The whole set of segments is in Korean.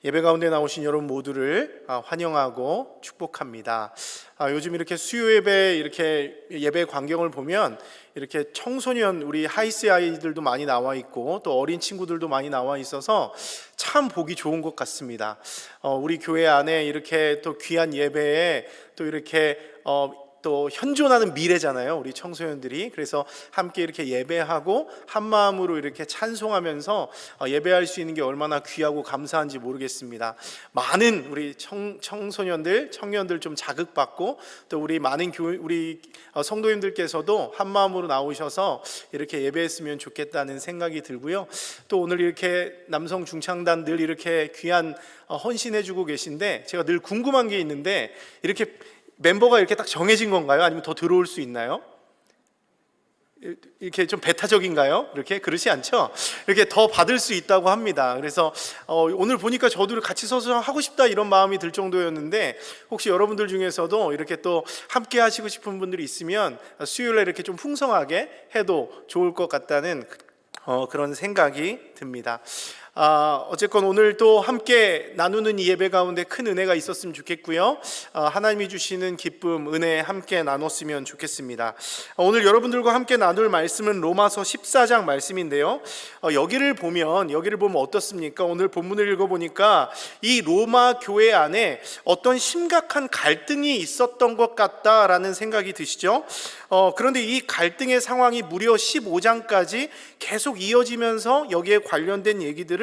예배 가운데 나오신 여러분 모두를 환영하고 축복합니다. 요즘 이렇게 수요 예배 이렇게 예배 광경을 보면 이렇게 청소년 우리 하이스 아이들도 많이 나와 있고 또 어린 친구들도 많이 나와 있어서 참 보기 좋은 것 같습니다. 우리 교회 안에 이렇게 또 귀한 예배에 또 이렇게 또 현존하는 미래잖아요, 우리 청소년들이. 그래서 함께 이렇게 예배하고 한 마음으로 이렇게 찬송하면서 예배할 수 있는 게 얼마나 귀하고 감사한지 모르겠습니다. 많은 우리 청소년들, 청년들 좀 자극받고 또 우리 많은 우리 성도님들께서도 한 마음으로 나오셔서 이렇게 예배했으면 좋겠다는 생각이 들고요. 또 오늘 이렇게 남성 중창단 늘 이렇게 귀한 헌신해주고 계신데 제가 늘 궁금한 게 있는데 이렇게 멤버가 이렇게 딱 정해진 건가요? 아니면 더 들어올 수 있나요? 이렇게 좀 배타적인가요? 이렇게 그렇지 않죠? 이렇게 더 받을 수 있다고 합니다. 그래서 오늘 보니까 저도 같이 서서 하고 싶다 이런 마음이 들 정도였는데 혹시 여러분들 중에서도 이렇게 또 함께 하시고 싶은 분들이 있으면 수요일에 이렇게 좀 풍성하게 해도 좋을 것 같다는 그런 생각이 듭니다. 어쨌건 오늘 또 함께 나누는 이 예배 가운데 큰 은혜가 있었으면 좋겠고요. 하나님이 주시는 기쁨, 은혜 함께 나눴으면 좋겠습니다. 오늘 여러분들과 함께 나눌 말씀은 로마서 14장 말씀인데요. 여기를 보면 어떻습니까? 오늘 본문을 읽어보니까 이 로마 교회 안에 어떤 심각한 갈등이 있었던 것 같다라는 생각이 드시죠? 그런데 이 갈등의 상황이 무려 15장까지 계속 이어지면서 여기에 관련된 얘기들을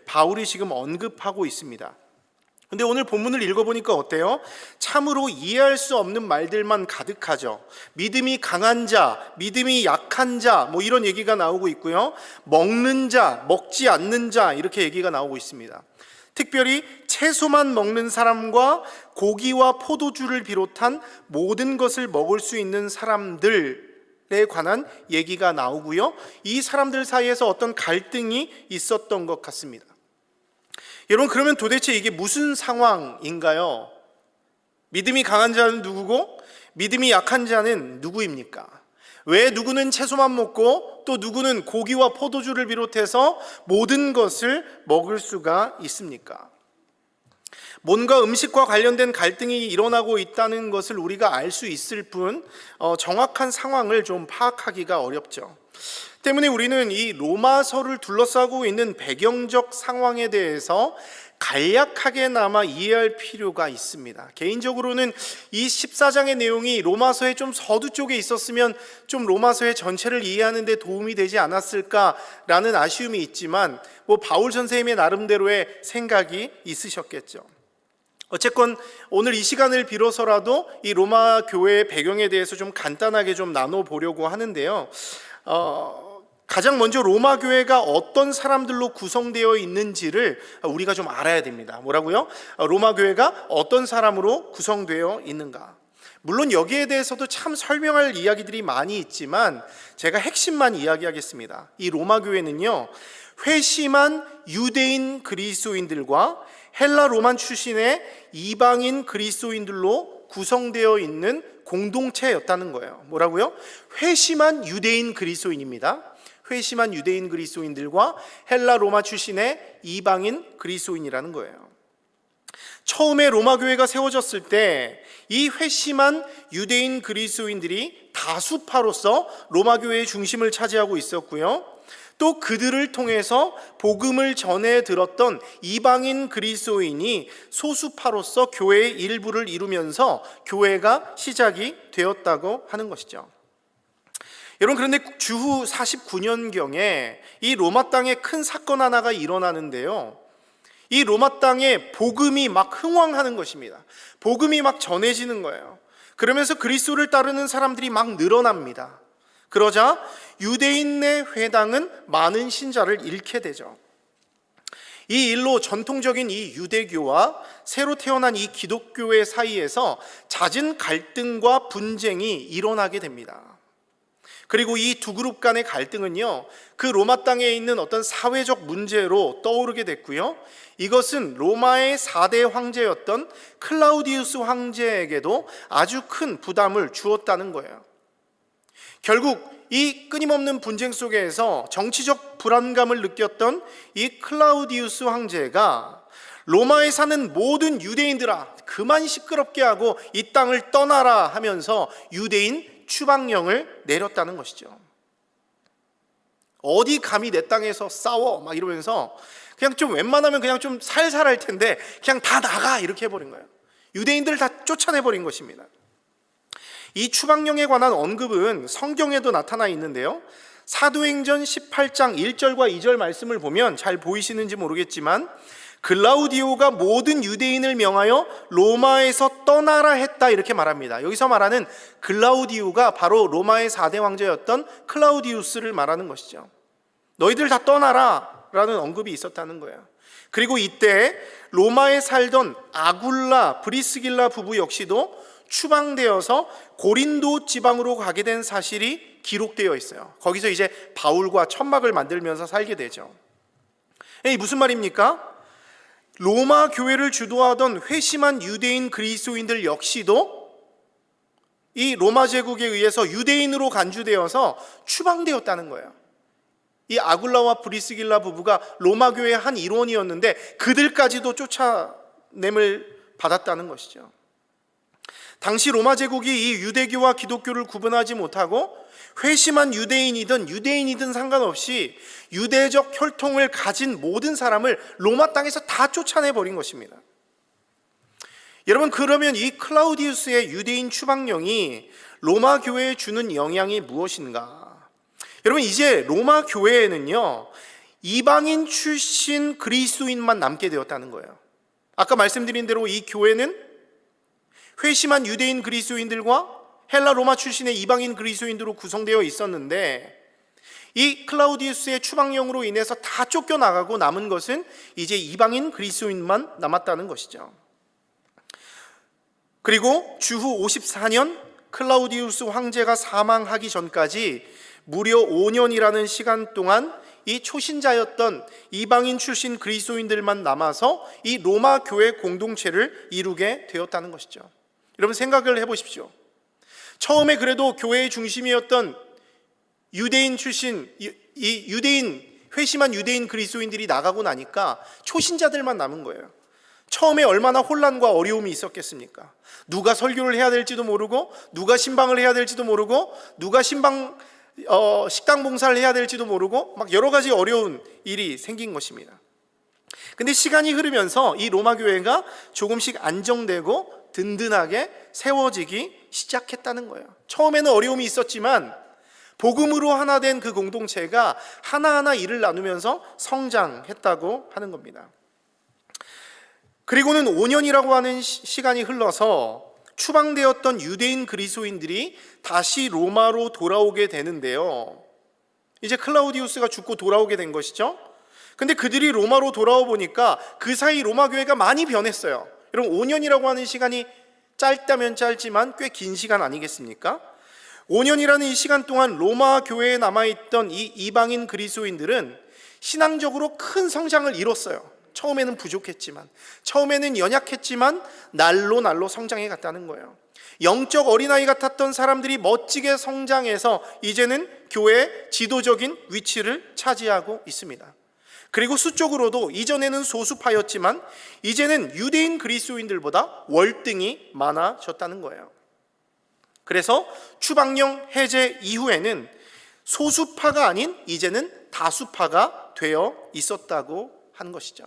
바울이 지금 언급하고 있습니다. 근데 오늘 본문을 읽어보니까 어때요? 참으로 이해할 수 없는 말들만 가득하죠. 믿음이 강한 자, 믿음이 약한 자, 뭐 이런 얘기가 나오고 있고요. 먹는 자, 먹지 않는 자, 이렇게 얘기가 나오고 있습니다. 특별히 채소만 먹는 사람과 고기와 포도주를 비롯한 모든 것을 먹을 수 있는 사람들에 관한 얘기가 나오고요. 이 사람들 사이에서 어떤 갈등이 있었던 것 같습니다. 여러분, 그러면 도대체 이게 무슨 상황인가요? 믿음이 강한 자는 누구고 믿음이 약한 자는 누구입니까? 왜 누구는 채소만 먹고 또 누구는 고기와 포도주를 비롯해서 모든 것을 먹을 수가 있습니까? 뭔가 음식과 관련된 갈등이 일어나고 있다는 것을 우리가 알 수 있을 뿐 정확한 상황을 좀 파악하기가 어렵죠. 때문에 우리는 이 로마서를 둘러싸고 있는 배경적 상황에 대해서 간략하게나마 이해할 필요가 있습니다. 개인적으로는 이 14장의 내용이 로마서의 좀 서두 쪽에 있었으면 좀 로마서의 전체를 이해하는 데 도움이 되지 않았을까라는 아쉬움이 있지만 바울 선생님의 나름대로의 생각이 있으셨겠죠. 어쨌건 오늘 이 시간을 빌어서라도 이 로마 교회의 배경에 대해서 좀 간단하게 좀 나눠보려고 하는데요. 가장 먼저 로마 교회가 어떤 사람들로 구성되어 있는지를 우리가 좀 알아야 됩니다. 뭐라고요? 로마 교회가 어떤 사람으로 구성되어 있는가? 물론 여기에 대해서도 참 설명할 이야기들이 많이 있지만 제가 핵심만 이야기하겠습니다. 이 로마 교회는요, 회심한 유대인 그리스도인들과 헬라 로만 출신의 이방인 그리스도인들로 구성되어 있는 공동체였다는 거예요. 뭐라고요? 회심한 유대인 그리스도인입니다. 회심한 유대인 그리스도인들과 헬라 로마 출신의 이방인 그리스도인이라는 거예요. 처음에 로마 교회가 세워졌을 때 이 회심한 유대인 그리스도인들이 다수파로서 로마 교회의 중심을 차지하고 있었고요. 또 그들을 통해서 복음을 전해 들었던 이방인 그리스도인이 소수파로서 교회의 일부를 이루면서 교회가 시작이 되었다고 하는 것이죠. 여러분, 그런데 주후 49년경에 이 로마 땅에 큰 사건 하나가 일어나는데요. 이 로마 땅에 복음이 막 흥왕하는 것입니다. 복음이 막 전해지는 거예요. 그러면서 그리스도를 따르는 사람들이 막 늘어납니다. 그러자 유대인 내 회당은 많은 신자를 잃게 되죠. 이 일로 전통적인 이 유대교와 새로 태어난 이 기독교회 사이에서 잦은 갈등과 분쟁이 일어나게 됩니다. 그리고 이 두 그룹 간의 갈등은요, 그 로마 땅에 있는 어떤 사회적 문제로 떠오르게 됐고요. 이것은 로마의 4대 황제였던 클라우디우스 황제에게도 아주 큰 부담을 주었다는 거예요. 결국 이 끊임없는 분쟁 속에서 정치적 불안감을 느꼈던 이 클라우디우스 황제가 로마에 사는 모든 유대인들아, 그만 시끄럽게 하고 이 땅을 떠나라 하면서 유대인 추방령을 내렸다는 것이죠. 어디 감히 내 땅에서 싸워 막 이러면서 그냥 좀 웬만하면 그냥 좀 살살 할 텐데 그냥 다 나가 이렇게 해버린 거예요. 유대인들을 다 쫓아내버린 것입니다. 이 추방령에 관한 언급은 성경에도 나타나 있는데요, 사도행전 18장 1절과 2절 말씀을 보면 잘 보이시는지 모르겠지만 글라우디오가 모든 유대인을 명하여 로마에서 떠나라 했다 이렇게 말합니다. 여기서 말하는 글라우디오가 바로 로마의 4대 왕자였던 클라우디우스를 말하는 것이죠. 너희들 다 떠나라 라는 언급이 있었다는 거예요. 그리고 이때 로마에 살던 아굴라, 브리스길라 부부 역시도 추방되어서 고린도 지방으로 가게 된 사실이 기록되어 있어요. 거기서 이제 바울과 천막을 만들면서 살게 되죠. 이 무슨 말입니까? 로마 교회를 주도하던 회심한 유대인 그리스도인들 역시도 이 로마 제국에 의해서 유대인으로 간주되어서 추방되었다는 거예요. 이 아굴라와 브리스길라 부부가 로마 교회의 한 일원이었는데 그들까지도 쫓아냄을 받았다는 것이죠. 당시 로마 제국이 이 유대교와 기독교를 구분하지 못하고 회심한 유대인이든 상관없이 유대적 혈통을 가진 모든 사람을 로마 땅에서 다 쫓아내버린 것입니다. 여러분, 그러면 이 클라우디우스의 유대인 추방령이 로마 교회에 주는 영향이 무엇인가? 여러분, 이제 로마 교회에는요, 이방인 출신 그리스도인만 남게 되었다는 거예요. 아까 말씀드린 대로 이 교회는 회심한 유대인 그리스도인들과 헬라 로마 출신의 이방인 그리스도인들로 구성되어 있었는데 이 클라우디우스의 추방령으로 인해서 다 쫓겨나가고 남은 것은 이제 이방인 그리스도인만 남았다는 것이죠. 그리고 주후 54년 클라우디우스 황제가 사망하기 전까지 무려 5년이라는 시간 동안 이 초신자였던 이방인 출신 그리스도인들만 남아서 이 로마 교회 공동체를 이루게 되었다는 것이죠. 여러분, 생각을 해보십시오. 처음에 그래도 교회의 중심이었던 유대인 출신, 이 유대인, 회심한 유대인 그리스도인들이 나가고 나니까 초신자들만 남은 거예요. 처음에 얼마나 혼란과 어려움이 있었겠습니까? 누가 설교를 해야 될지도 모르고, 누가 신방을 해야 될지도 모르고, 누가 식당 봉사를 해야 될지도 모르고, 막 여러 가지 어려운 일이 생긴 것입니다. 근데 시간이 흐르면서 이 로마 교회가 조금씩 안정되고 든든하게 세워지기 시작했다는 거예요. 처음에는 어려움이 있었지만 복음으로 하나 된 그 공동체가 하나하나 일을 나누면서 성장했다고 하는 겁니다. 그리고는 5년이라고 하는 시간이 흘러서 추방되었던 유대인 그리스도인들이 다시 로마로 돌아오게 되는데요, 이제 클라우디우스가 죽고 돌아오게 된 것이죠. 근데 그들이 로마로 돌아와 보니까 그 사이 로마 교회가 많이 변했어요. 여러분, 5년이라고 하는 시간이 짧다면 짧지만 꽤 긴 시간 아니겠습니까? 5년이라는 이 시간 동안 로마 교회에 남아있던 이 이방인 그리스도인들은 신앙적으로 큰 성장을 이뤘어요. 처음에는 부족했지만, 처음에는 연약했지만 날로 성장해 갔다는 거예요. 영적 어린아이 같았던 사람들이 멋지게 성장해서 이제는 교회의 지도적인 위치를 차지하고 있습니다. 그리고 수적으로도 이전에는 소수파였지만 이제는 유대인 그리스도인들보다 월등히 많아졌다는 거예요. 그래서 추방령 해제 이후에는 소수파가 아닌 이제는 다수파가 되어 있었다고 하는 것이죠.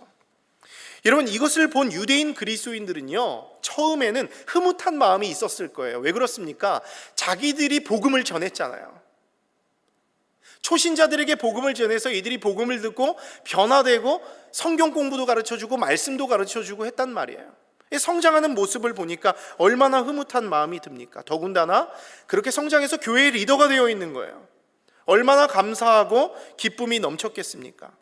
여러분, 이것을 본 유대인 그리스도인들은요, 처음에는 흐뭇한 마음이 있었을 거예요. 왜 그렇습니까? 자기들이 복음을 전했잖아요. 초신자들에게 복음을 전해서 이들이 복음을 듣고 변화되고 성경 공부도 가르쳐주고 말씀도 가르쳐주고 했단 말이에요. 성장하는 모습을 보니까 얼마나 흐뭇한 마음이 듭니까? 더군다나 그렇게 성장해서 교회의 리더가 되어 있는 거예요. 얼마나 감사하고 기쁨이 넘쳤겠습니까?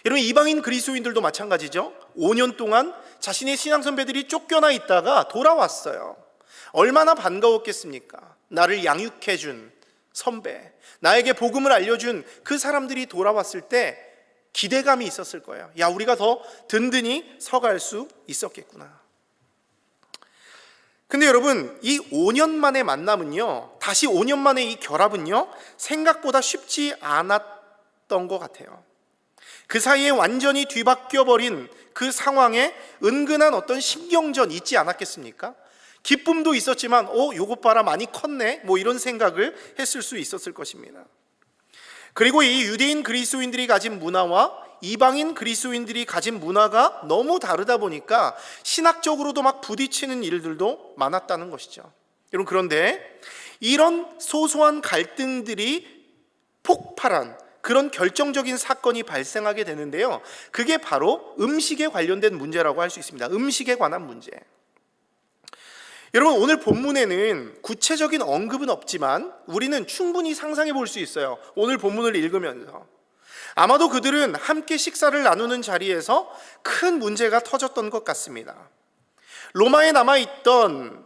여러분, 이방인 그리스도인들도 마찬가지죠. 5년 동안 자신의 신앙 선배들이 쫓겨나 있다가 돌아왔어요. 얼마나 반가웠겠습니까? 나를 양육해준 선배, 나에게 복음을 알려준 그 사람들이 돌아왔을 때 기대감이 있었을 거예요. 야, 우리가 더 든든히 서갈 수 있었겠구나. 근데 여러분, 이 5년 만의 만남은요, 다시 5년 만의 이 결합은요, 생각보다 쉽지 않았던 것 같아요. 그 사이에 완전히 뒤바뀌어 버린 그 상황에 은근한 어떤 신경전 있지 않았겠습니까? 기쁨도 있었지만 요것 봐라 많이 컸네 뭐 이런 생각을 했을 수 있었을 것입니다. 그리고 이 유대인 그리스도인들이 가진 문화와 이방인 그리스도인들이 가진 문화가 너무 다르다 보니까 신학적으로도 막 부딪히는 일들도 많았다는 것이죠. 여러분, 그런데 이런 소소한 갈등들이 폭발한 그런 결정적인 사건이 발생하게 되는데요, 그게 바로 음식에 관련된 문제라고 할 수 있습니다. 음식에 관한 문제. 여러분, 오늘 본문에는 구체적인 언급은 없지만 우리는 충분히 상상해 볼 수 있어요. 오늘 본문을 읽으면서 아마도 그들은 함께 식사를 나누는 자리에서 큰 문제가 터졌던 것 같습니다. 로마에 남아있던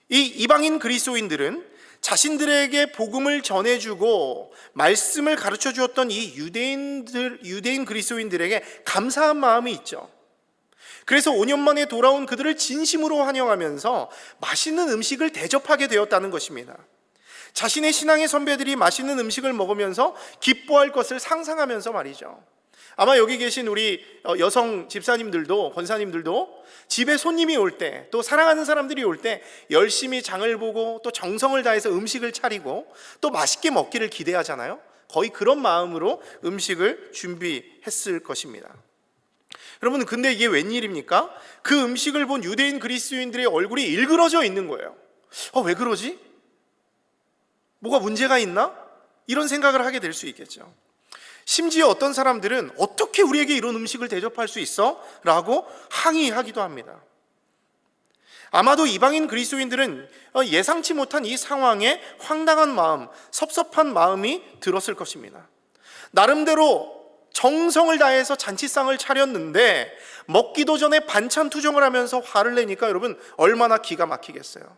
이 이방인 그리스도인들은 자신들에게 복음을 전해주고 말씀을 가르쳐 주었던 이 유대인 그리스도인들에게 감사한 마음이 있죠. 그래서 5년 만에 돌아온 그들을 진심으로 환영하면서 맛있는 음식을 대접하게 되었다는 것입니다. 자신의 신앙의 선배들이 맛있는 음식을 먹으면서 기뻐할 것을 상상하면서 말이죠. 아마 여기 계신 우리 여성 집사님들도, 권사님들도 집에 손님이 올 때, 또 사랑하는 사람들이 올 때 열심히 장을 보고 또 정성을 다해서 음식을 차리고 또 맛있게 먹기를 기대하잖아요. 거의 그런 마음으로 음식을 준비했을 것입니다. 여러분, 근데 이게 웬일입니까? 그 음식을 본 유대인 그리스도인들의 얼굴이 일그러져 있는 거예요. 왜 그러지? 뭐가 문제가 있나? 이런 생각을 하게 될 수 있겠죠. 심지어 어떤 사람들은 어떻게 우리에게 이런 음식을 대접할 수 있어? 라고 항의하기도 합니다. 아마도 이방인 그리스도인들은 예상치 못한 이 상황에 황당한 마음, 섭섭한 마음이 들었을 것입니다. 나름대로 정성을 다해서 잔치상을 차렸는데 먹기도 전에 반찬 투정을 하면서 화를 내니까 여러분 얼마나 기가 막히겠어요.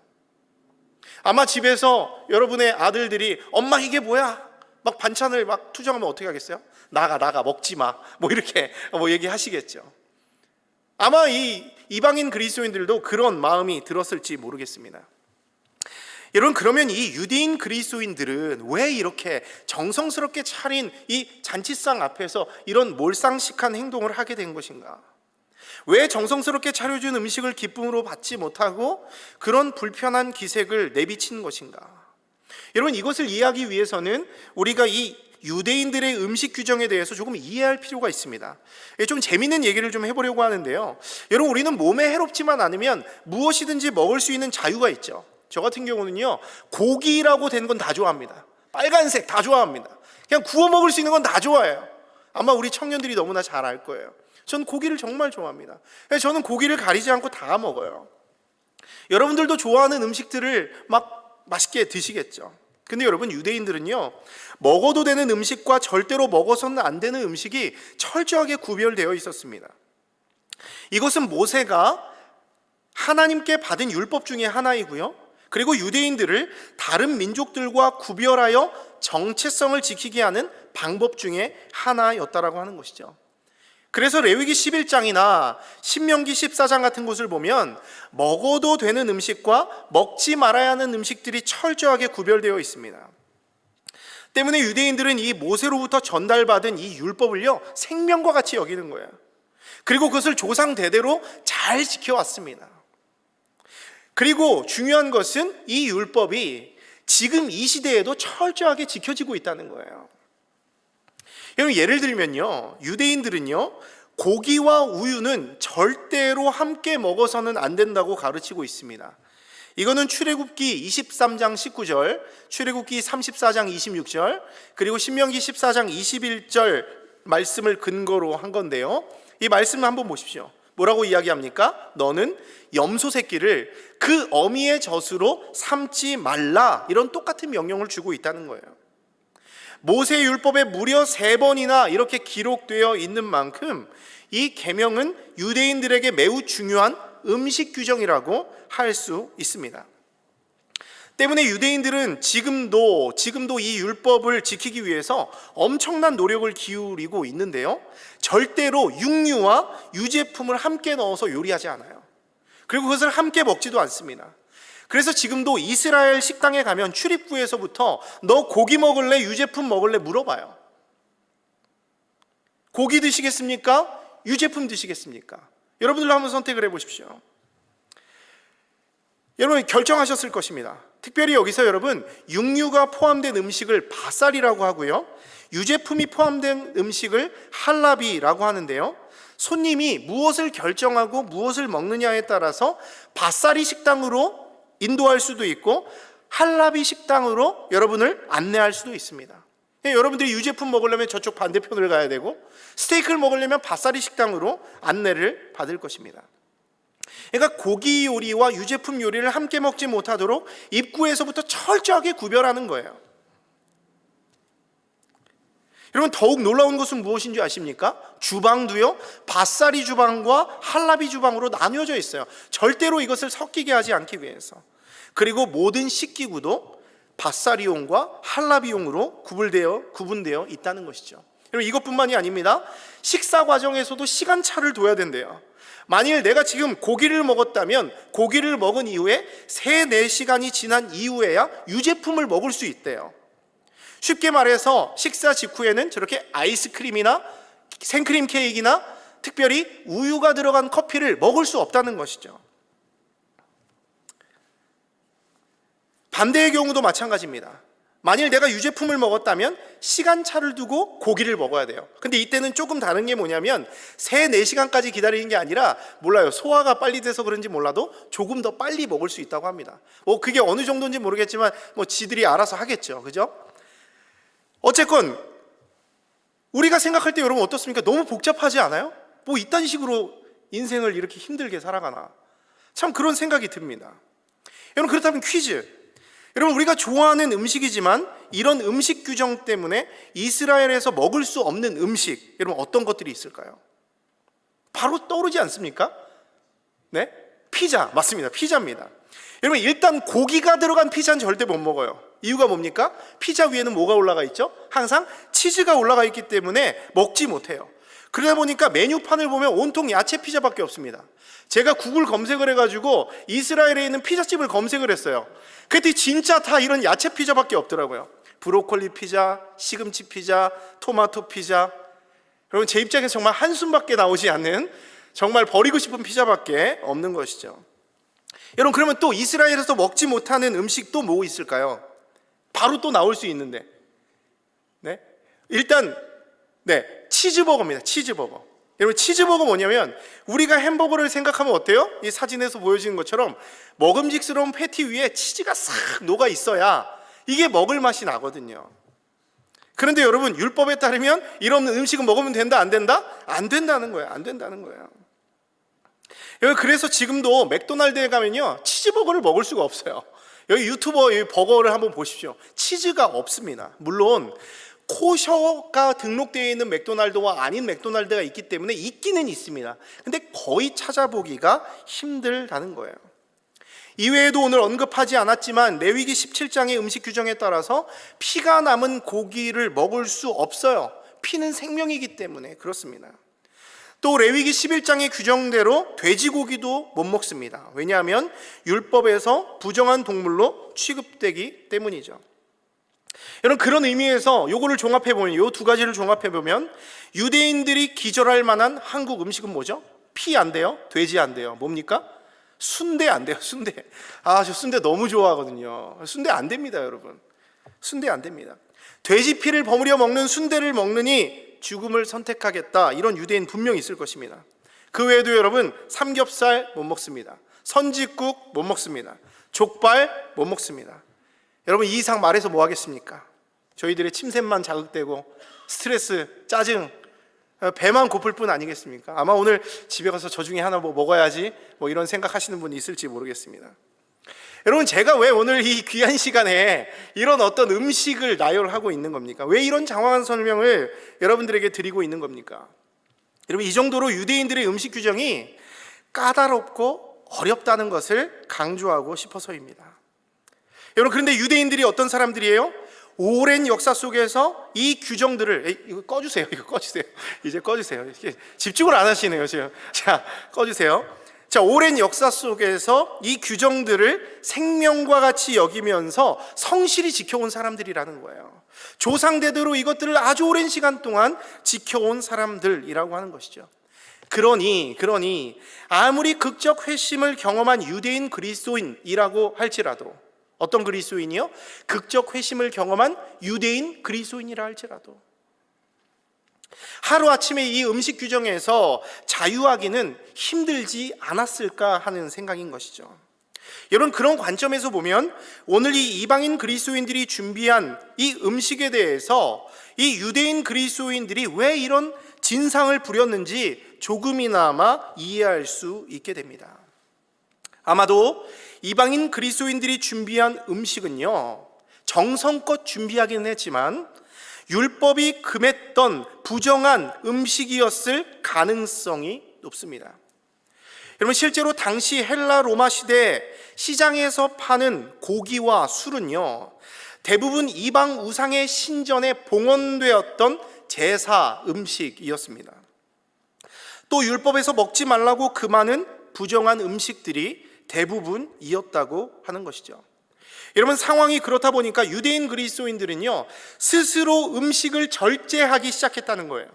아마 집에서 여러분의 아들들이 엄마 이게 뭐야? 막 반찬을 막 투정하면 어떻게 하겠어요? 나가 먹지 마 뭐 이렇게 얘기하시겠죠. 아마 이 이방인 그리스도인들도 그런 마음이 들었을지 모르겠습니다. 여러분, 그러면 이 유대인 그리스도인들은 왜 이렇게 정성스럽게 차린 이 잔치상 앞에서 이런 몰상식한 행동을 하게 된 것인가? 왜 정성스럽게 차려준 음식을 기쁨으로 받지 못하고 그런 불편한 기색을 내비치는 것인가? 여러분, 이것을 이해하기 위해서는 우리가 이 유대인들의 음식 규정에 대해서 조금 이해할 필요가 있습니다. 좀 재미있는 얘기를 좀 해보려고 하는데요, 여러분, 우리는 몸에 해롭지만 않으면 무엇이든지 먹을 수 있는 자유가 있죠. 저 같은 경우는요, 고기라고 된 건 다 좋아합니다. 빨간색 다 좋아합니다. 그냥 구워 먹을 수 있는 건 다 좋아해요. 아마 우리 청년들이 너무나 잘 알 거예요. 전 고기를 정말 좋아합니다. 저는 고기를 가리지 않고 다 먹어요. 여러분들도 좋아하는 음식들을 막 맛있게 드시겠죠. 근데 여러분, 유대인들은요, 먹어도 되는 음식과 절대로 먹어서는 안 되는 음식이 철저하게 구별되어 있었습니다. 이것은 모세가 하나님께 받은 율법 중에 하나이고요, 그리고 유대인들을 다른 민족들과 구별하여 정체성을 지키게 하는 방법 중에 하나였다라고 하는 것이죠. 그래서 레위기 11장이나 신명기 14장 같은 곳을 보면 먹어도 되는 음식과 먹지 말아야 하는 음식들이 철저하게 구별되어 있습니다. 때문에 유대인들은 이 모세로부터 전달받은 이 율법을요, 생명과 같이 여기는 거예요. 그리고 그것을 조상 대대로 잘 지켜왔습니다. 그리고 중요한 것은 이 율법이 지금 이 시대에도 철저하게 지켜지고 있다는 거예요. 여러분, 예를 들면요, 유대인들은요, 고기와 우유는 절대로 함께 먹어서는 안 된다고 가르치고 있습니다. 이거는 출애굽기 23장 19절, 출애굽기 34장 26절, 그리고 신명기 14장 21절 말씀을 근거로 한 건데요, 이 말씀을 한번 보십시오. 뭐라고 이야기합니까? 너는 염소 새끼를 그 어미의 젖으로 삼지 말라, 이런 똑같은 명령을 주고 있다는 거예요. 모세 율법에 무려 3번이나 이렇게 기록되어 있는 만큼 이 계명은 유대인들에게 매우 중요한 음식 규정이라고 할 수 있습니다. 때문에 유대인들은 지금도 이 율법을 지키기 위해서 엄청난 노력을 기울이고 있는데요, 절대로 육류와 유제품을 함께 넣어서 요리하지 않아요. 그리고 그것을 함께 먹지도 않습니다. 그래서 지금도 이스라엘 식당에 가면 출입구에서부터 너 고기 먹을래, 유제품 먹을래 물어봐요. 고기 드시겠습니까? 유제품 드시겠습니까? 여러분들도 한번 선택을 해보십시오. 여러분 결정하셨을 것입니다. 특별히 여기서 여러분 육류가 포함된 음식을 바살이라고 하고요, 유제품이 포함된 음식을 할라비라고 하는데요, 손님이 무엇을 결정하고 무엇을 먹느냐에 따라서 바살이 식당으로 인도할 수도 있고 할라비 식당으로 여러분을 안내할 수도 있습니다. 여러분들이 유제품 먹으려면 저쪽 반대편을 가야 되고, 스테이크를 먹으려면 바살이 식당으로 안내를 받을 것입니다. 그러니까 고기 요리와 유제품 요리를 함께 먹지 못하도록 입구에서부터 철저하게 구별하는 거예요. 여러분 더욱 놀라운 것은 무엇인지 아십니까? 주방도요, 바사리 주방과 할라비 주방으로 나뉘어져 있어요. 절대로 이것을 섞이게 하지 않기 위해서. 그리고 모든 식기구도 바사리용과 할라비용으로 구분되어 있다는 것이죠. 여러분 이것뿐만이 아닙니다. 식사 과정에서도 시간차를 둬야 된대요. 만일 내가 지금 고기를 먹었다면 고기를 먹은 이후에 3-4시간이 지난 이후에야 유제품을 먹을 수 있대요. 쉽게 말해서 식사 직후에는 저렇게 아이스크림이나 생크림 케이크나 특별히 우유가 들어간 커피를 먹을 수 없다는 것이죠. 반대의 경우도 마찬가지입니다. 만일 내가 유제품을 먹었다면 시간차를 두고 고기를 먹어야 돼요. 근데 이때는 조금 다른 게 뭐냐면 3-4시간까지 기다리는 게 아니라, 몰라요, 소화가 빨리 돼서 그런지 몰라도 조금 더 빨리 먹을 수 있다고 합니다. 그게 어느 정도인지 모르겠지만 지들이 알아서 하겠죠. 그죠? 어쨌건 우리가 생각할 때 여러분 어떻습니까? 너무 복잡하지 않아요? 이딴 식으로 인생을 이렇게 힘들게 살아가나? 참 그런 생각이 듭니다. 여러분 그렇다면 퀴즈. 여러분 우리가 좋아하는 음식이지만 이런 음식 규정 때문에 이스라엘에서 먹을 수 없는 음식, 여러분 어떤 것들이 있을까요? 바로 떠오르지 않습니까? 네? 피자. 맞습니다. 피자입니다. 여러분 일단 고기가 들어간 피자는 절대 못 먹어요. 이유가 뭡니까? 피자 위에는 뭐가 올라가 있죠? 항상 치즈가 올라가 있기 때문에 먹지 못해요. 그러다 보니까 메뉴판을 보면 온통 야채 피자밖에 없습니다. 제가 구글 검색을 해가지고 이스라엘에 있는 피자집을 검색을 했어요. 그랬더니 진짜 다 이런 야채 피자밖에 없더라고요. 브로콜리 피자, 시금치 피자, 토마토 피자. 여러분 제 입장에서 정말 한숨밖에 나오지 않는, 정말 버리고 싶은 피자밖에 없는 것이죠. 여러분 그러면 또 이스라엘에서 먹지 못하는 음식 또 뭐 있을까요? 바로 또 나올 수 있는데, 네? 일단 치즈버거입니다. 치즈버거. 여러분 치즈버거 뭐냐면, 우리가 햄버거를 생각하면 어때요? 이 사진에서 보여지는 것처럼 먹음직스러운 패티 위에 치즈가 싹 녹아 있어야 이게 먹을 맛이 나거든요. 그런데 여러분 율법에 따르면 이런 음식은 먹으면 된다 안 된다? 안 된다는 거예요. 안 된다는 거예요. 여러분 그래서 지금도 맥도날드에 가면요 치즈버거를 먹을 수가 없어요. 여기 유튜버 이 버거를 한번 보십시오. 치즈가 없습니다. 물론 코셔가 등록되어 있는 맥도날드와 아닌 맥도날드가 있기 때문에 있기는 있습니다. 근데 거의 찾아보기가 힘들다는 거예요. 이외에도 오늘 언급하지 않았지만 레위기 17장의 음식 규정에 따라서 피가 남은 고기를 먹을 수 없어요. 피는 생명이기 때문에 그렇습니다. 또 레위기 11장의 규정대로 돼지고기도 못 먹습니다. 왜냐하면 율법에서 부정한 동물로 취급되기 때문이죠. 여러분 그런 의미에서 요거를 종합해보면, 요 두 가지를 종합해보면 유대인들이 기절할 만한 한국 음식은 뭐죠? 피 안 돼요? 돼지 안 돼요? 뭡니까? 순대 안 돼요. 순대. 저 순대 너무 좋아하거든요. 순대 안 됩니다 여러분. 순대 안 됩니다. 돼지 피를 버무려 먹는 순대를 먹느니 죽음을 선택하겠다, 이런 유대인 분명히 있을 것입니다. 그 외에도 여러분 삼겹살 못 먹습니다. 선짓국 못 먹습니다. 족발 못 먹습니다. 여러분 이 이상 말해서 뭐 하겠습니까? 저희들의 침샘만 자극되고 스트레스, 짜증, 배만 고플 뿐 아니겠습니까? 아마 오늘 집에 가서 저 중에 하나 먹어야지 이런 생각하시는 분이 있을지 모르겠습니다. 여러분 제가 왜 오늘 이 귀한 시간에 이런 어떤 음식을 나열하고 있는 겁니까? 왜 이런 장황한 설명을 여러분들에게 드리고 있는 겁니까? 여러분 이 정도로 유대인들의 음식 규정이 까다롭고 어렵다는 것을 강조하고 싶어서입니다. 여러분 그런데 유대인들이 어떤 사람들이에요? 오랜 역사 속에서 이 규정들을, 이거 꺼주세요. 이제 꺼주세요. 집중을 안 하시네요 지금. 자, 꺼주세요. 자, 오랜 역사 속에서 이 규정들을 생명과 같이 여기면서 성실히 지켜온 사람들이라는 거예요. 조상대대로 이것들을 아주 오랜 시간 동안 지켜온 사람들이라고 하는 것이죠. 그러니 아무리 극적 회심을 경험한 유대인 그리스도인이라고 할지라도, 어떤 그리스도인이요? 극적 회심을 경험한 유대인 그리스도인이라 할지라도 하루아침에 이 음식 규정에서 자유하기는 힘들지 않았을까 하는 생각인 것이죠. 여러분, 그런 관점에서 보면 오늘 이 이방인 그리스도인들이 준비한 이 음식에 대해서 이 유대인 그리스도인들이 왜 이런 진상을 부렸는지 조금이나마 이해할 수 있게 됩니다. 아마도 이방인 그리스도인들이 준비한 음식은요, 정성껏 준비하기는 했지만 율법이 금했던 부정한 음식이었을 가능성이 높습니다. 여러분, 실제로 당시 헬라 로마 시대 시장에서 파는 고기와 술은요, 대부분 이방 우상의 신전에 봉헌되었던 제사 음식이었습니다. 또 율법에서 먹지 말라고 금하는 부정한 음식들이 대부분이었다고 하는 것이죠. 여러분, 상황이 그렇다 보니까 유대인 그리스도인들은요, 스스로 음식을 절제하기 시작했다는 거예요.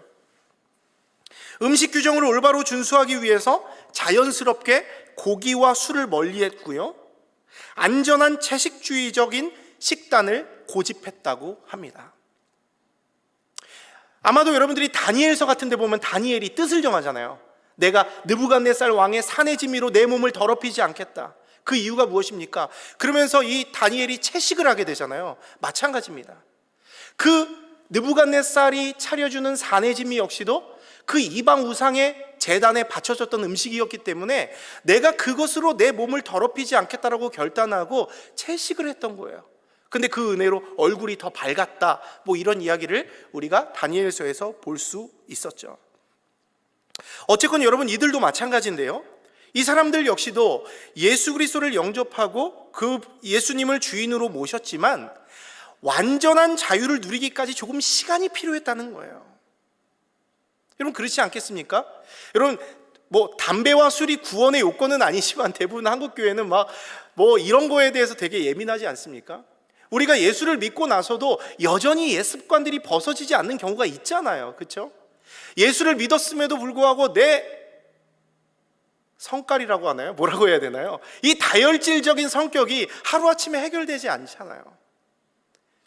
음식 규정을 올바로 준수하기 위해서 자연스럽게 고기와 술을 멀리했고요, 안전한 채식주의적인 식단을 고집했다고 합니다. 아마도 여러분들이 다니엘서 같은 데 보면 다니엘이 뜻을 정하잖아요. 내가 느부갓네살 왕의 산의 진미로 내 몸을 더럽히지 않겠다. 그 이유가 무엇입니까? 그러면서 이 다니엘이 채식을 하게 되잖아요. 마찬가지입니다. 그 느부갓네살이 차려주는 산의 진미 역시도 그 이방 우상의 제단에 바쳐졌던 음식이었기 때문에 내가 그것으로 내 몸을 더럽히지 않겠다라고 결단하고 채식을 했던 거예요. 근데 그 은혜로 얼굴이 더 밝았다, 뭐 이런 이야기를 우리가 다니엘서에서 볼 수 있었죠. 어쨌건 여러분, 이들도 마찬가지인데요, 이 사람들 역시도 예수 그리스도를 영접하고 그 예수님을 주인으로 모셨지만 완전한 자유를 누리기까지 조금 시간이 필요했다는 거예요. 여러분, 그렇지 않겠습니까? 여러분, 뭐 담배와 술이 구원의 요건은 아니지만 대부분 한국 교회는 막 뭐 이런 거에 대해서 되게 예민하지 않습니까? 우리가 예수를 믿고 나서도 여전히 옛 습관들이 벗어지지 않는 경우가 있잖아요. 그렇죠? 예수를 믿었음에도 불구하고 내 성깔이라고 하나요? 뭐라고 해야 되나요? 이 다혈질적인 성격이 하루아침에 해결되지 않잖아요.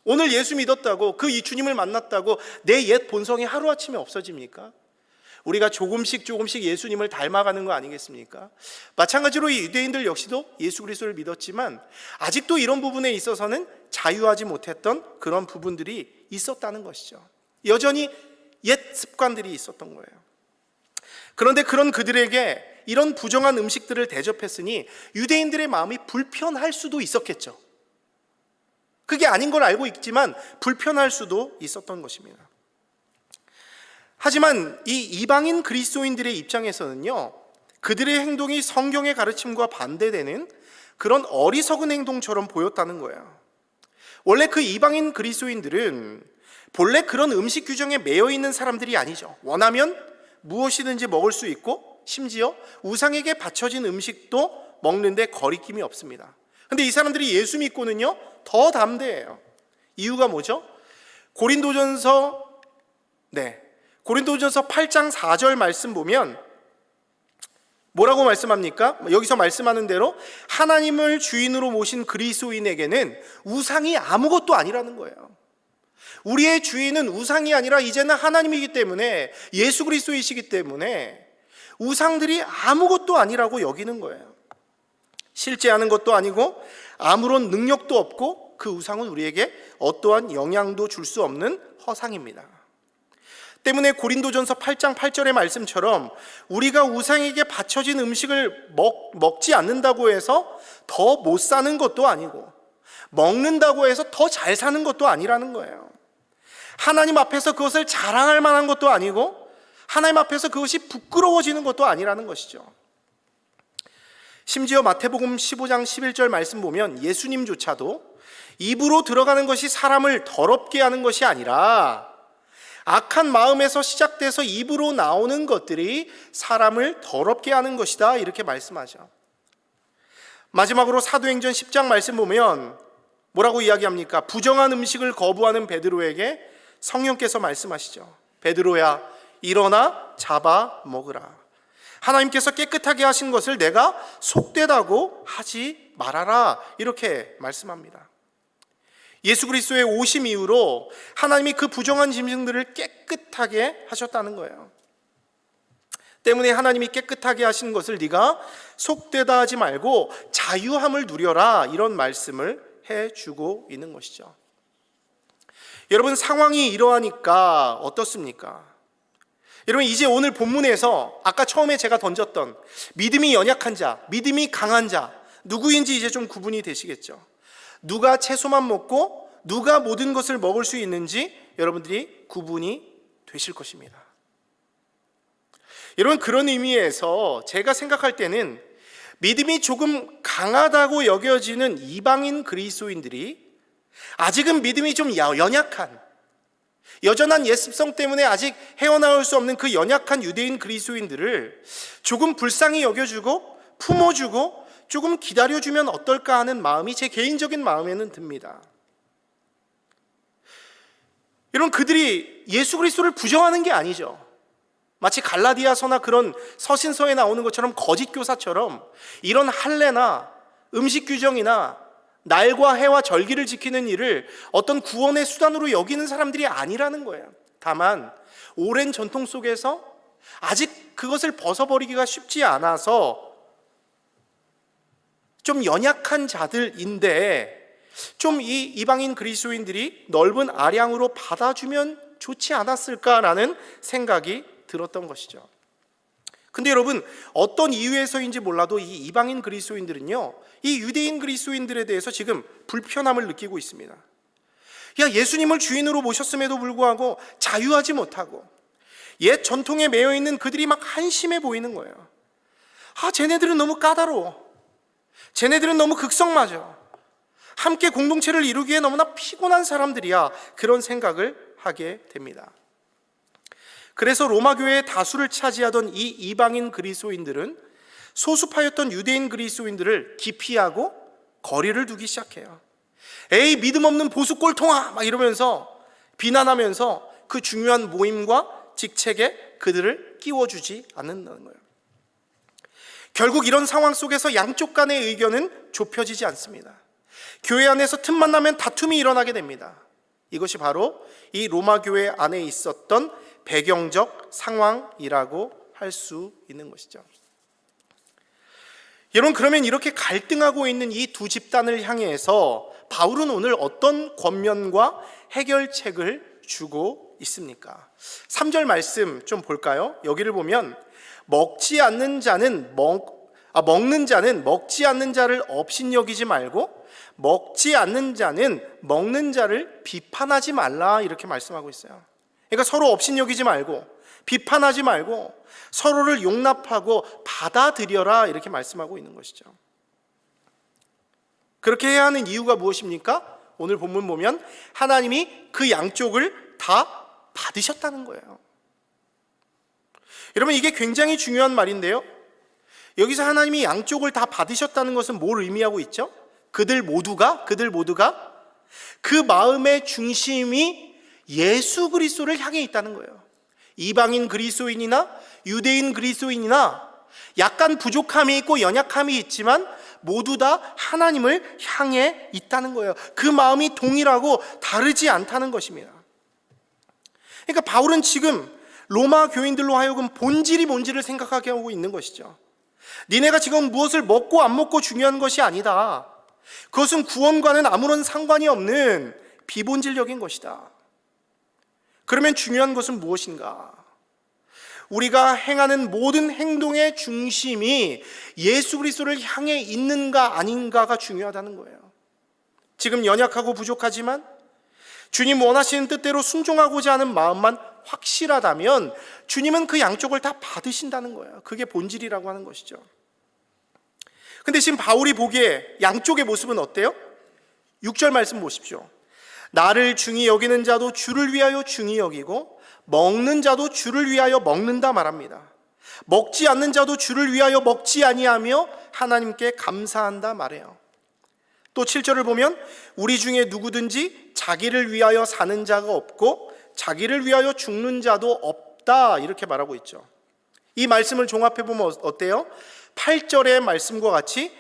오늘 예수 믿었다고, 그 이 주님을 만났다고 내 옛 본성이 하루아침에 없어집니까? 우리가 조금씩 예수님을 닮아가는 거 아니겠습니까? 마찬가지로 이 유대인들 역시도 예수 그리스도를 믿었지만 아직도 이런 부분에 있어서는 자유하지 못했던 그런 부분들이 있었다는 것이죠. 여전히 옛 습관들이 있었던 거예요. 그런데 그런 그들에게 이런 부정한 음식들을 대접했으니 유대인들의 마음이 불편할 수도 있었겠죠. 그게 아닌 걸 알고 있지만 불편할 수도 있었던 것입니다. 하지만 이 이방인 그리스도인들의 입장에서는요, 그들의 행동이 성경의 가르침과 반대되는 그런 어리석은 행동처럼 보였다는 거예요. 원래 그 이방인 그리스도인들은 본래 그런 음식 규정에 매여 있는 사람들이 아니죠. 원하면 무엇이든지 먹을 수 있고 심지어 우상에게 바쳐진 음식도 먹는데 거리낌이 없습니다. 근데 이 사람들이 예수 믿고는요, 더 담대해요. 이유가 뭐죠? 고린도전서 8장 4절 말씀 보면 뭐라고 말씀합니까? 여기서 말씀하는 대로 하나님을 주인으로 모신 그리스도인에게는 우상이 아무것도 아니라는 거예요. 우리의 주인은 우상이 아니라 이제는 하나님이기 때문에, 예수 그리스도이시기 때문에 우상들이 아무것도 아니라고 여기는 거예요. 실제하는 것도 아니고 아무런 능력도 없고 그 우상은 우리에게 어떠한 영향도 줄 수 없는 허상입니다. 때문에 고린도전서 8장 8절의 말씀처럼 우리가 우상에게 바쳐진 음식을 먹지 않는다고 해서 더 못 사는 것도 아니고 먹는다고 해서 더 잘 사는 것도 아니라는 거예요. 하나님 앞에서 그것을 자랑할 만한 것도 아니고 하나님 앞에서 그것이 부끄러워지는 것도 아니라는 것이죠. 심지어 마태복음 15장 11절 말씀 보면 예수님조차도 입으로 들어가는 것이 사람을 더럽게 하는 것이 아니라 악한 마음에서 시작돼서 입으로 나오는 것들이 사람을 더럽게 하는 것이다, 이렇게 말씀하죠. 마지막으로 사도행전 10장 말씀 보면 뭐라고 이야기합니까? 부정한 음식을 거부하는 베드로에게 성령께서 말씀하시죠. 베드로야, 일어나 잡아 먹으라. 하나님께서 깨끗하게 하신 것을 내가 속되다고 하지 말아라, 이렇게 말씀합니다. 예수 그리스도의 오심 이후로 하나님이 그 부정한 짐승들을 깨끗하게 하셨다는 거예요. 때문에 하나님이 깨끗하게 하신 것을 네가 속되다 하지 말고 자유함을 누려라, 이런 말씀을 해주고 있는 것이죠. 여러분, 상황이 이러하니까 어떻습니까? 여러분, 이제 오늘 본문에서 아까 처음에 제가 던졌던 믿음이 연약한 자, 믿음이 강한 자, 누구인지 이제 좀 구분이 되시겠죠. 누가 채소만 먹고 누가 모든 것을 먹을 수 있는지 여러분들이 구분이 되실 것입니다. 여러분, 그런 의미에서 제가 생각할 때는 믿음이 조금 강하다고 여겨지는 이방인 그리스도인들이 아직은 믿음이 좀 연약한, 여전한 옛습성 때문에 아직 헤어나올 수 없는 그 연약한 유대인 그리스도인들을 조금 불쌍히 여겨주고 품어주고 조금 기다려주면 어떨까 하는 마음이 제 개인적인 마음에는 듭니다. 여러분, 그들이 예수 그리스도를 부정하는 게 아니죠. 마치 갈라디아서나 그런 서신서에 나오는 것처럼 거짓 교사처럼 이런 할례나 음식 규정이나 날과 해와 절기를 지키는 일을 어떤 구원의 수단으로 여기는 사람들이 아니라는 거예요. 다만 오랜 전통 속에서 아직 그것을 벗어버리기가 쉽지 않아서 좀 연약한 자들인데 좀 이 이방인 그리스도인들이 넓은 아량으로 받아주면 좋지 않았을까라는 생각이 들었던 것이죠. 근데 여러분, 어떤 이유에서인지 몰라도 이 이방인 그리스도인들은요, 이 유대인 그리스도인들에 대해서 지금 불편함을 느끼고 있습니다. 야, 예수님을 주인으로 모셨음에도 불구하고 자유하지 못하고 옛 전통에 매여 있는 그들이 막 한심해 보이는 거예요. 쟤네들은 너무 까다로워. 쟤네들은 너무 극성맞아. 함께 공동체를 이루기에 너무나 피곤한 사람들이야. 그런 생각을 하게 됩니다. 그래서 로마 교회의 다수를 차지하던 이 이방인 그리스도인들은 소수파였던 유대인 그리스도인들을 기피하고 거리를 두기 시작해요. 에이, 믿음 없는 보수 꼴통아, 막 이러면서 비난하면서 그 중요한 모임과 직책에 그들을 끼워주지 않는다는 거예요. 결국 이런 상황 속에서 양쪽 간의 의견은 좁혀지지 않습니다. 교회 안에서 틈만 나면 다툼이 일어나게 됩니다. 이것이 바로 이 로마 교회 안에 있었던 배경적 상황이라고 할 수 있는 것이죠. 여러분, 그러면 이렇게 갈등하고 있는 이 두 집단을 향해서 바울은 오늘 어떤 권면과 해결책을 주고 있습니까? 3절 말씀 좀 볼까요? 여기를 보면 먹는 자는 먹지 않는 자를 업신여기지 말고 먹지 않는 자는 먹는 자를 비판하지 말라, 이렇게 말씀하고 있어요. 그러니까 서로 업신여기지 말고 비판하지 말고 서로를 용납하고 받아들여라, 이렇게 말씀하고 있는 것이죠. 그렇게 해야 하는 이유가 무엇입니까? 오늘 본문 보면 하나님이 그 양쪽을 다 받으셨다는 거예요. 여러분, 이게 굉장히 중요한 말인데요, 여기서 하나님이 양쪽을 다 받으셨다는 것은 뭘 의미하고 있죠? 그들 모두가 그 마음의 중심이 예수 그리스도를 향해 있다는 거예요. 이방인 그리스도인이나 유대인 그리스도인이나 약간 부족함이 있고 연약함이 있지만 모두 다 하나님을 향해 있다는 거예요. 그 마음이 동일하고 다르지 않다는 것입니다. 그러니까 바울은 지금 로마 교인들로 하여금 본질이 뭔지를 생각하게 하고 있는 것이죠. 니네가 지금 무엇을 먹고 안 먹고 중요한 것이 아니다. 그것은 구원과는 아무런 상관이 없는 비본질적인 것이다. 그러면 중요한 것은 무엇인가? 우리가 행하는 모든 행동의 중심이 예수 그리스도를 향해 있는가 아닌가가 중요하다는 거예요. 지금 연약하고 부족하지만 주님 원하시는 뜻대로 순종하고자 하는 마음만 확실하다면 주님은 그 양쪽을 다 받으신다는 거예요. 그게 본질이라고 하는 것이죠. 근데 지금 바울이 보기에 양쪽의 모습은 어때요? 6절 말씀 보십시오. 나를 중히 여기는 자도 주를 위하여 중히 여기고 먹는 자도 주를 위하여 먹는다 말합니다. 먹지 않는 자도 주를 위하여 먹지 아니하며 하나님께 감사한다 말해요. 또 7절을 보면 우리 중에 누구든지 자기를 위하여 사는 자가 없고 자기를 위하여 죽는 자도 없다 이렇게 말하고 있죠. 이 말씀을 종합해 보면 어때요? 8절의 말씀과 같이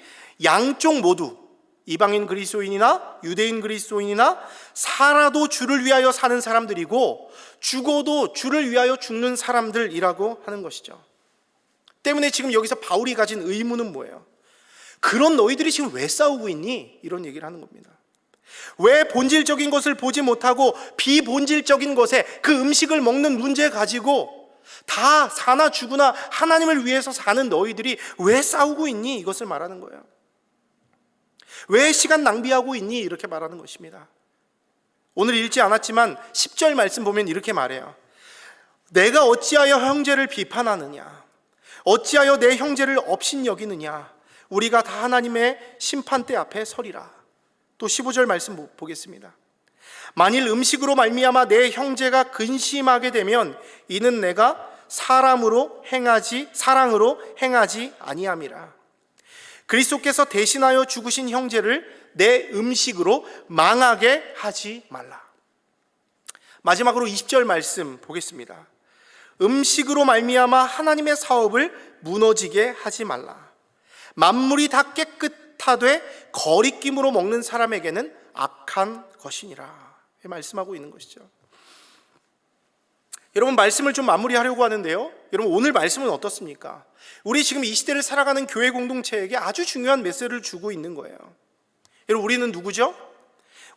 양쪽 모두 이방인 그리스도인이나 유대인 그리스도인이나 살아도 주를 위하여 사는 사람들이고 죽어도 주를 위하여 죽는 사람들이라고 하는 것이죠. 때문에 지금 여기서 바울이 가진 의문은 뭐예요? 그런 너희들이 지금 왜 싸우고 있니? 이런 얘기를 하는 겁니다. 왜 본질적인 것을 보지 못하고 비본질적인 것에 그 음식을 먹는 문제 가지고 다 사나 죽으나 하나님을 위해서 사는 너희들이 왜 싸우고 있니? 이것을 말하는 거예요. 왜 시간 낭비하고 있니? 이렇게 말하는 것입니다. 오늘 읽지 않았지만 10절 말씀 보면 이렇게 말해요. 내가 어찌하여 형제를 비판하느냐? 어찌하여 내 형제를 업신여기느냐? 우리가 다 하나님의 심판대 앞에 서리라. 또 15절 말씀 보겠습니다. 만일 음식으로 말미암아 내 형제가 근심하게 되면 이는 내가 사랑으로 행하지 아니함이라. 그리스도께서 대신하여 죽으신 형제를 내 음식으로 망하게 하지 말라. 마지막으로 20절 말씀 보겠습니다. 음식으로 말미암아 하나님의 사업을 무너지게 하지 말라. 만물이 다 깨끗하되 거리낌으로 먹는 사람에게는 악한 것이니라. 말씀하고 있는 것이죠. 여러분, 말씀을 좀 마무리하려고 하는데요, 여러분 오늘 말씀은 어떻습니까? 우리 지금 이 시대를 살아가는 교회 공동체에게 아주 중요한 메시지를 주고 있는 거예요. 여러분, 우리는 누구죠?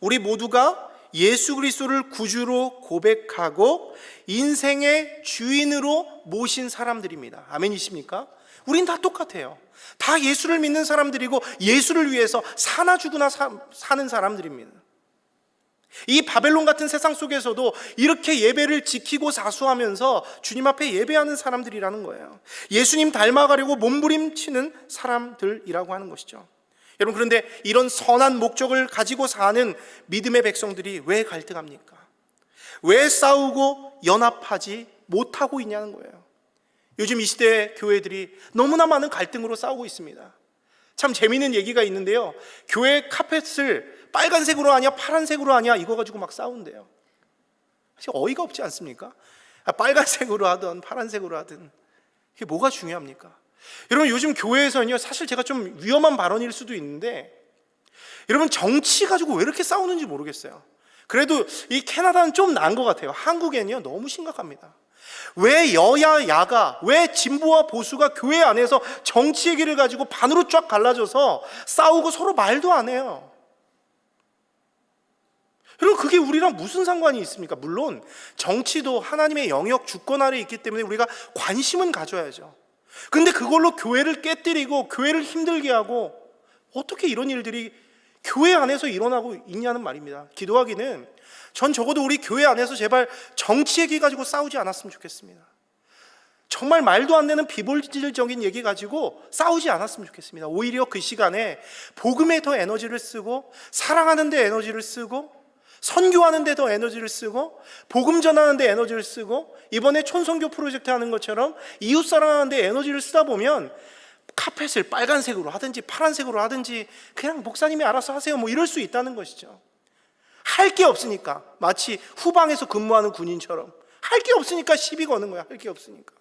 우리 모두가 예수 그리스도를 구주로 고백하고 인생의 주인으로 모신 사람들입니다. 아멘이십니까? 우린 다 똑같아요. 다 예수를 믿는 사람들이고 예수를 위해서 사나 죽으나 사는 사람들입니다. 이 바벨론 같은 세상 속에서도 이렇게 예배를 지키고 사수하면서 주님 앞에 예배하는 사람들이라는 거예요. 예수님 닮아가려고 몸부림치는 사람들이라고 하는 것이죠. 여러분, 그런데 이런 선한 목적을 가지고 사는 믿음의 백성들이 왜 갈등합니까? 왜 싸우고 연합하지 못하고 있냐는 거예요. 요즘 이 시대 교회들이 너무나 많은 갈등으로 싸우고 있습니다. 참 재미있는 얘기가 있는데요, 교회 카펫을 빨간색으로 하냐 파란색으로 하냐 이거 가지고 막 싸운대요. 사실 어이가 없지 않습니까? 빨간색으로 하든 파란색으로 하든 이게 뭐가 중요합니까? 여러분, 요즘 교회에서는요, 사실 제가 좀 위험한 발언일 수도 있는데, 여러분 정치 가지고 왜 이렇게 싸우는지 모르겠어요. 그래도 이 캐나다는 좀 나은 것 같아요. 한국에는요 너무 심각합니다. 왜 여야 야가, 왜 진보와 보수가 교회 안에서 정치 얘기를 가지고 반으로 쫙 갈라져서 싸우고 서로 말도 안 해요. 여러분, 그게 우리랑 무슨 상관이 있습니까? 물론 정치도 하나님의 영역 주권 아래에 있기 때문에 우리가 관심은 가져야죠. 근데 그걸로 교회를 깨뜨리고 교회를 힘들게 하고 어떻게 이런 일들이 교회 안에서 일어나고 있냐는 말입니다. 기도하기는 전 적어도 우리 교회 안에서 제발 정치 얘기 가지고 싸우지 않았으면 좋겠습니다. 정말 말도 안 되는 비본질적인 얘기 가지고 싸우지 않았으면 좋겠습니다. 오히려 그 시간에 복음에 더 에너지를 쓰고, 사랑하는 데 에너지를 쓰고, 선교하는 데 더 에너지를 쓰고, 복음 전하는 데 에너지를 쓰고, 이번에 촌선교 프로젝트 하는 것처럼 이웃 사랑하는 데 에너지를 쓰다 보면 카펫을 빨간색으로 하든지 파란색으로 하든지 그냥 목사님이 알아서 하세요 뭐 이럴 수 있다는 것이죠. 할 게 없으니까, 마치 후방에서 근무하는 군인처럼 할 게 없으니까 시비 거는 거야. 할 게 없으니까.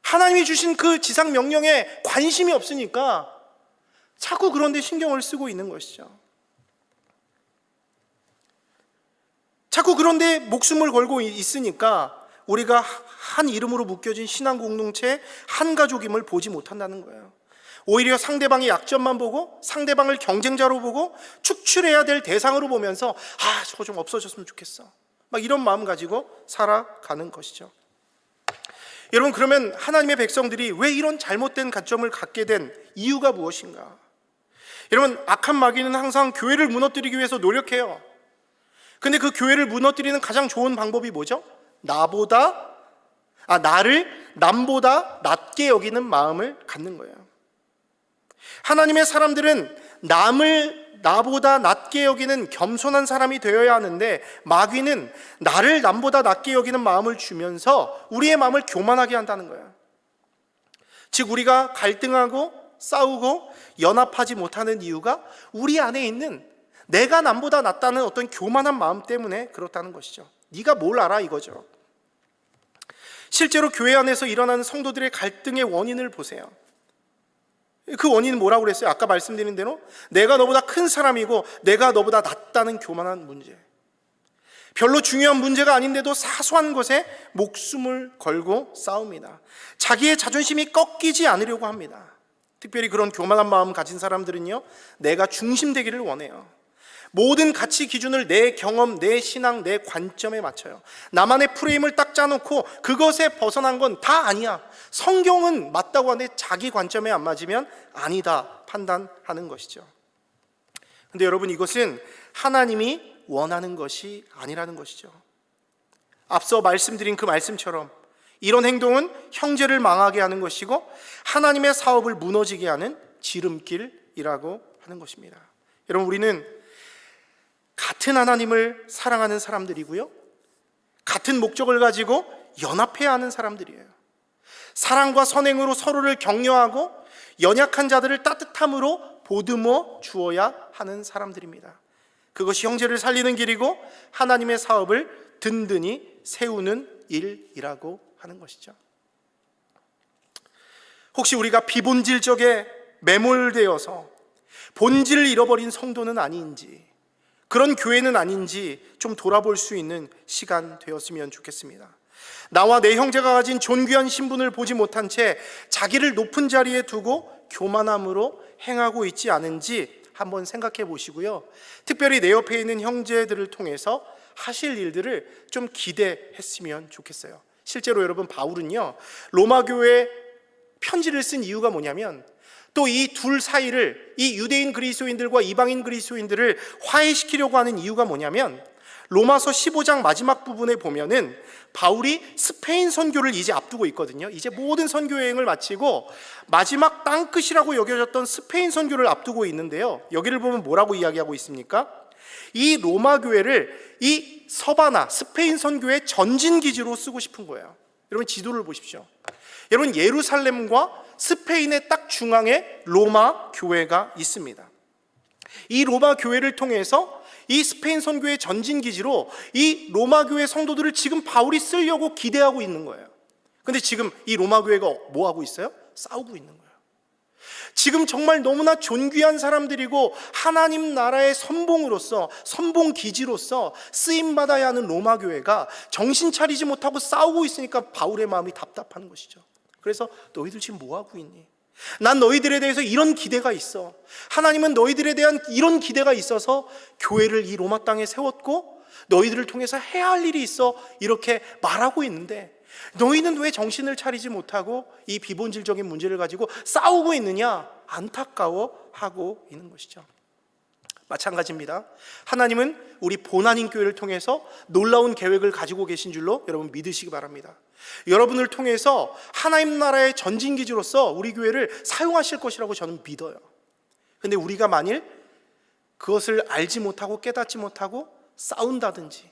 하나님이 주신 그 지상 명령에 관심이 없으니까 자꾸 그런 데 신경을 쓰고 있는 것이죠. 자꾸 그런 데 목숨을 걸고 있으니까 우리가 한 이름으로 묶여진 신앙 공동체 한 가족임을 보지 못한다는 거예요. 오히려 상대방의 약점만 보고, 상대방을 경쟁자로 보고, 축출해야 될 대상으로 보면서 저거 좀 없어졌으면 좋겠어, 막 이런 마음 가지고 살아가는 것이죠. 여러분, 그러면 하나님의 백성들이 왜 이런 잘못된 관점을 갖게 된 이유가 무엇인가? 여러분, 악한 마귀는 항상 교회를 무너뜨리기 위해서 노력해요. 근데 그 교회를 무너뜨리는 가장 좋은 방법이 뭐죠? 나를 남보다 낮게 여기는 마음을 갖는 거예요. 하나님의 사람들은 남을 나보다 낮게 여기는 겸손한 사람이 되어야 하는데, 마귀는 나를 남보다 낮게 여기는 마음을 주면서 우리의 마음을 교만하게 한다는 거예요. 즉 우리가 갈등하고 싸우고 연합하지 못하는 이유가 우리 안에 있는 내가 남보다 낫다는 어떤 교만한 마음 때문에 그렇다는 것이죠. 네가 뭘 알아 이거죠. 실제로 교회 안에서 일어나는 성도들의 갈등의 원인을 보세요. 그 원인은 뭐라고 그랬어요? 아까 말씀드린 대로 내가 너보다 큰 사람이고 내가 너보다 낫다는 교만한 문제. 별로 중요한 문제가 아닌데도 사소한 것에 목숨을 걸고 싸웁니다. 자기의 자존심이 꺾이지 않으려고 합니다. 특별히 그런 교만한 마음 가진 사람들은요, 내가 중심되기를 원해요. 모든 가치 기준을 내 경험, 내 신앙, 내 관점에 맞춰요. 나만의 프레임을 딱 짜놓고 그것에 벗어난 건 다 아니야. 성경은 맞다고 하는데 자기 관점에 안 맞으면 아니다 판단하는 것이죠. 근데 여러분, 이것은 하나님이 원하는 것이 아니라는 것이죠. 앞서 말씀드린 그 말씀처럼 이런 행동은 형제를 망하게 하는 것이고 하나님의 사업을 무너지게 하는 지름길이라고 하는 것입니다. 여러분, 우리는 같은 하나님을 사랑하는 사람들이고요, 같은 목적을 가지고 연합해야 하는 사람들이에요. 사랑과 선행으로 서로를 격려하고 연약한 자들을 따뜻함으로 보듬어 주어야 하는 사람들입니다. 그것이 형제를 살리는 길이고 하나님의 사업을 든든히 세우는 일이라고 하는 것이죠. 혹시 우리가 비본질적에 매몰되어서 본질을 잃어버린 성도는 아닌지, 그런 교회는 아닌지 좀 돌아볼 수 있는 시간 되었으면 좋겠습니다. 나와 내 형제가 가진 존귀한 신분을 보지 못한 채 자기를 높은 자리에 두고 교만함으로 행하고 있지 않은지 한번 생각해 보시고요, 특별히 내 옆에 있는 형제들을 통해서 하실 일들을 좀 기대했으면 좋겠어요. 실제로 여러분, 바울은요, 로마 교회에 편지를 쓴 이유가 뭐냐면 또 이 둘 사이를, 이 유대인 그리스도인들과 이방인 그리스도인들을 화해시키려고 하는 이유가 뭐냐면 로마서 15장 마지막 부분에 보면은 바울이 스페인 선교를 이제 앞두고 있거든요. 이제 모든 선교 여행을 마치고 마지막 땅끝이라고 여겨졌던 스페인 선교를 앞두고 있는데요, 여기를 보면 뭐라고 이야기하고 있습니까? 이 로마 교회를 이 서바나 스페인 선교의 전진 기지로 쓰고 싶은 거예요. 여러분, 지도를 보십시오. 여러분, 예루살렘과 스페인의 딱 중앙에 로마 교회가 있습니다. 이 로마 교회를 통해서 이 스페인 선교의 전진 기지로 이 로마 교회 성도들을 지금 바울이 쓰려고 기대하고 있는 거예요. 근데 지금 이 로마 교회가 뭐 하고 있어요? 싸우고 있는 거예요. 지금 정말 너무나 존귀한 사람들이고 하나님 나라의 선봉으로서, 선봉 기지로서 쓰임 받아야 하는 로마 교회가 정신 차리지 못하고 싸우고 있으니까 바울의 마음이 답답한 것이죠. 그래서 너희들 지금 뭐 하고 있니? 난 너희들에 대해서 이런 기대가 있어. 하나님은 너희들에 대한 이런 기대가 있어서 교회를 이 로마 땅에 세웠고 너희들을 통해서 해야 할 일이 있어, 이렇게 말하고 있는데 너희는 왜 정신을 차리지 못하고 이 비본질적인 문제를 가지고 싸우고 있느냐? 안타까워하고 있는 것이죠. 마찬가지입니다. 하나님은 우리 본한인 교회를 통해서 놀라운 계획을 가지고 계신 줄로 여러분 믿으시기 바랍니다. 여러분을 통해서 하나님 나라의 전진기지로서 우리 교회를 사용하실 것이라고 저는 믿어요. 근데 우리가 만일 그것을 알지 못하고 깨닫지 못하고 싸운다든지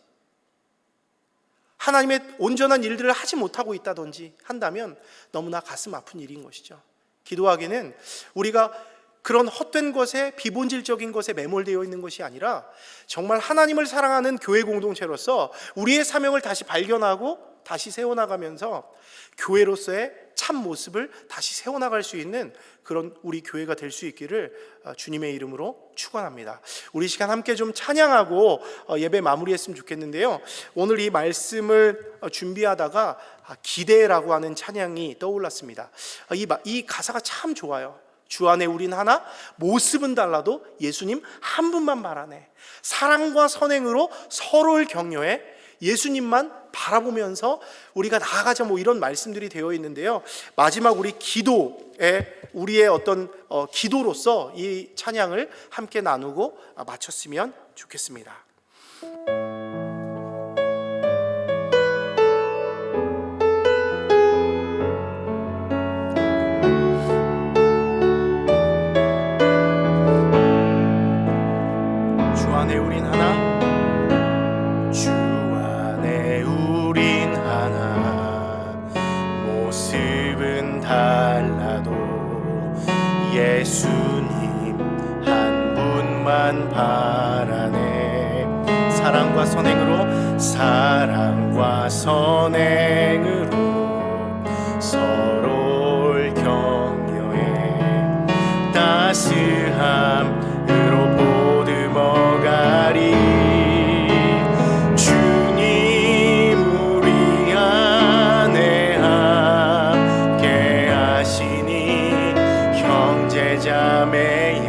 하나님의 온전한 일들을 하지 못하고 있다든지 한다면 너무나 가슴 아픈 일인 것이죠. 기도하기는 우리가 그런 헛된 것에, 비본질적인 것에 매몰되어 있는 것이 아니라 정말 하나님을 사랑하는 교회 공동체로서 우리의 사명을 다시 발견하고 다시 세워나가면서 교회로서의 참 모습을 다시 세워나갈 수 있는 그런 우리 교회가 될 수 있기를 주님의 이름으로 축원합니다. 우리 시간 함께 좀 찬양하고 예배 마무리했으면 좋겠는데요, 오늘 이 말씀을 준비하다가 기대라고 하는 찬양이 떠올랐습니다. 이 가사가 참 좋아요. 주 안에 우린 하나, 모습은 달라도 예수님 한 분만 바라네. 사랑과 선행으로 서로를 격려해 예수님만 바라보면서 우리가 나아가자, 뭐 이런 말씀들이 되어 있는데요, 마지막 우리 기도에 우리의 어떤 기도로서 이 찬양을 함께 나누고 마쳤으면 좋겠습니다. 예수님 한 분만 바라네. 사랑과 선행으로 서로를 격려해 따스함으로 보듬어가리. 주님 우리 안에 함께 하시니 형제자매의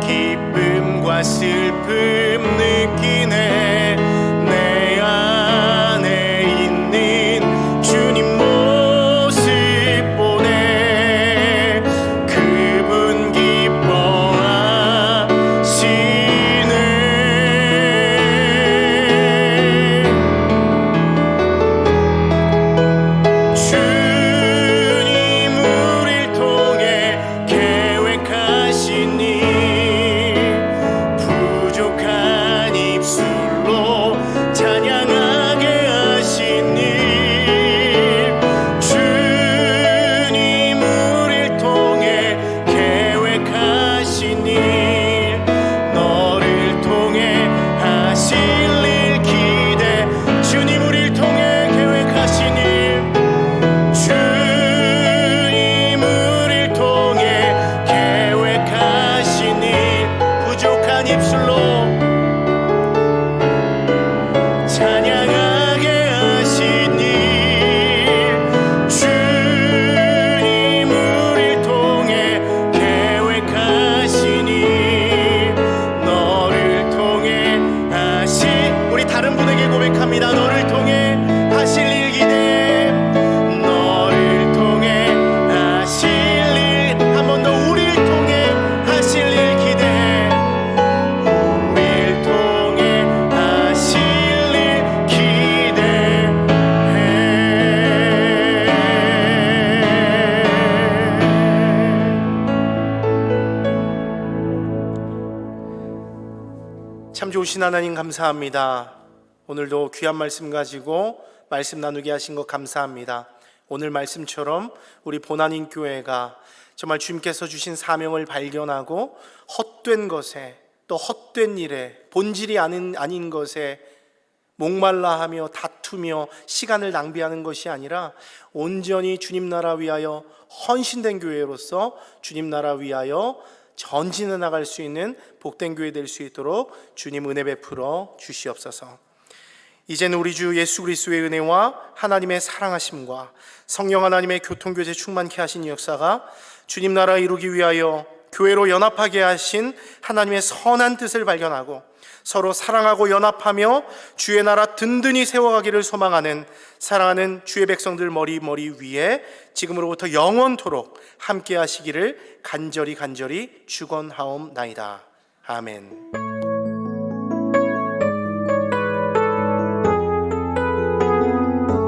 기쁨과 슬픔 느끼네. 내 안에 있는 주님 모습 보네. 그분 기뻐하시네. 주님 우릴 통해 계획하신 일 부족한 입술로 찬양하게 하신 일. 주님 우릴 통해 계획하신 일 너를 통해 하실 일 기대. 주님 우릴 통해 계획하신 일 주님 우릴 통해 계획하신 일 부족한 입술로 찬양하게 하신 일. 주님 우릴 통해 계획하신 일 너를 통해 하신. 우리 다른 분에게 고백합니다. 너를 통해 하실 일 기대. 너를 통해 하실 일 한 번 더. 우릴 통해 하실 일 기대. 우릴 통해 하실 일 기대해. 참 좋으신 하나님 감사합니다. 오늘도 귀한 말씀 가지고 말씀 나누게 하신 것 감사합니다. 오늘 말씀처럼 우리 보나닌 교회가 정말 주님께서 주신 사명을 발견하고 헛된 것에 또 헛된 일에 본질이 아닌 것에 목말라하며 다투며 시간을 낭비하는 것이 아니라 온전히 주님 나라 위하여 헌신된 교회로서 주님 나라 위하여 전진해 나갈 수 있는 복된 교회 될 수 있도록 주님 은혜 베풀어 주시옵소서. 이제는 우리 주 예수 그리스도의 은혜와 하나님의 사랑하심과 성령 하나님의 교통교제 충만케 하신 역사가 주님 나라 이루기 위하여 교회로 연합하게 하신 하나님의 선한 뜻을 발견하고 서로 사랑하고 연합하며 주의 나라 든든히 세워가기를 소망하는 사랑하는 주의 백성들 머리 위에 지금으로부터 영원토록 함께 하시기를 간절히 축원하옵나이다. 아멘.